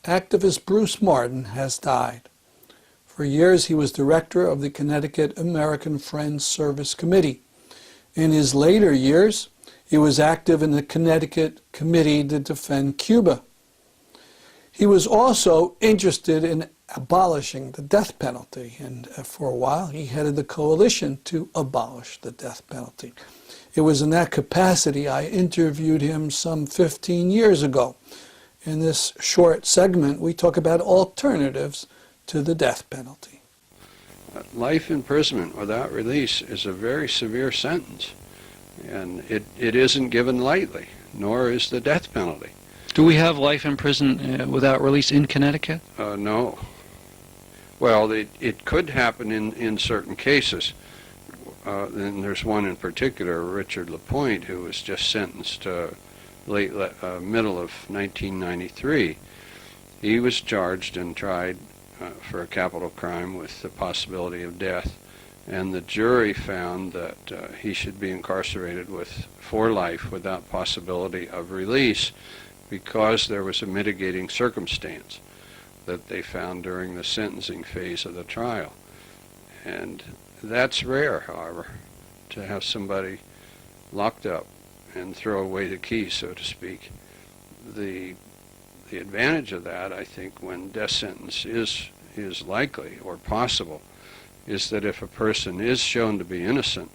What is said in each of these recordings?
activist Bruce Martin has died. For years, he was director of the Connecticut American Friends Service Committee. In his later years, he was active in the Connecticut Committee to Defend Cuba. He was also interested in abolishing the death penalty, and for a while he headed the coalition to abolish the death penalty. It was in that capacity I interviewed him some 15 years ago. In this short segment, we talk about alternatives to the death penalty. Life imprisonment without release is a very severe sentence, and it isn't given lightly, nor is the death penalty. Do we have life in prison without release in Connecticut? No. Well, it could happen in certain cases. And there's one in particular, Richard LaPointe, who was just sentenced middle of 1993. He was charged and tried for a capital crime with the possibility of death, and the jury found that he should be incarcerated for life without possibility of release, because there was a mitigating circumstance that they found during the sentencing phase of the trial. And that's rare, however, to have somebody locked up and throw away the key, so to speak. The advantage of that, I think, when death sentence is likely or possible, is that if a person is shown to be innocent,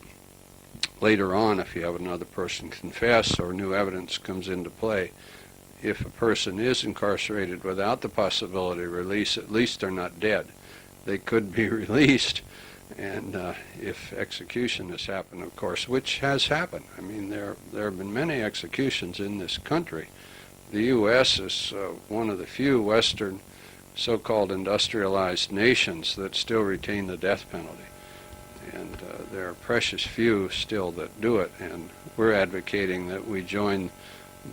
later on, if you have another person confess or new evidence comes into play, if a person is incarcerated without the possibility of release, at least they're not dead. They could be released, and if execution has happened, of course, which has happened. I mean, there have been many executions in this country. The U.S. is one of the few Western so-called industrialized nations that still retain the death penalty. And there are precious few still that do it, and we're advocating that we join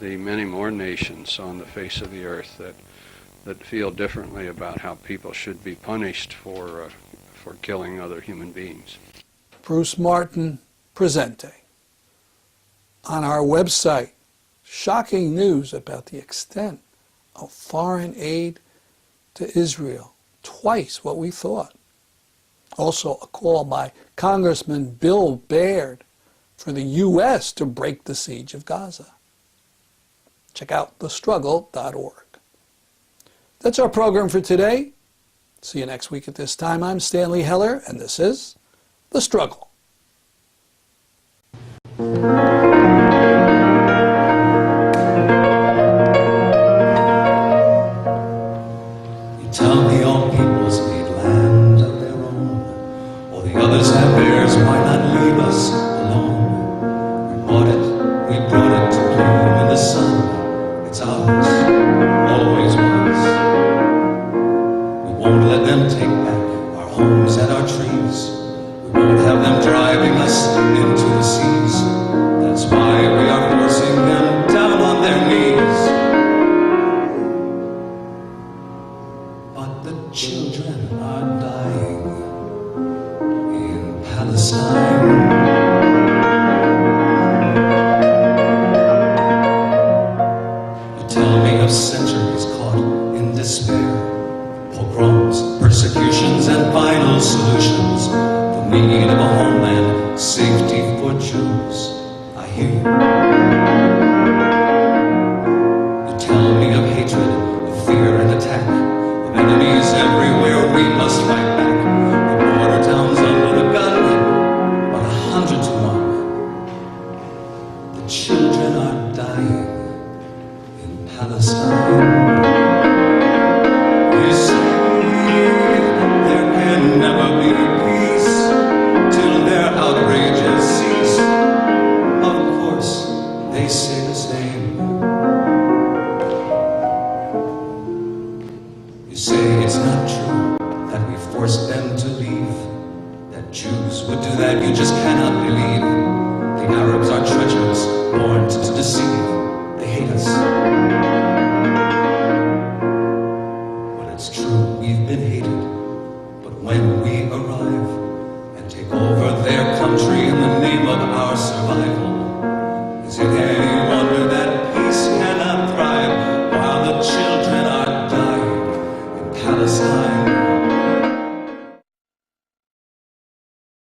the many more nations on the face of the earth that feel differently about how people should be punished for killing other human beings. Bruce Martin Presente. On our website, shocking news about the extent of foreign aid to Israel, twice what we thought. Also a call by Congressman Bill Baird for the U.S. to break the siege of Gaza. Check out thestruggle.org. That's our program for today. See you next week at this time. I'm Stanley Heller, and this is The Struggle. You tell me all peoples need land of their own, or the others have theirs, why not leave us alone? We bought it, we brought it to bloom in the sun. It's ours, always was. We won't let them take back our homes and our trees. We won't have them driving us into the seas. That's why we are forcing them down on their knees. But the children are dying in Palestine. Centuries caught in despair, pogroms, persecutions, and final solutions. The need of a homeland, safety for Jews. I hear you. You tell me of hatred, of fear and attack, of enemies everywhere. We must fight back. The border towns under the gun, but 100 to 1. The children are dying. Palestine. You say there can never be peace till their outrages cease. Of course, they say the same. You say it's not true that we forced them to leave, that Jews would do that, you just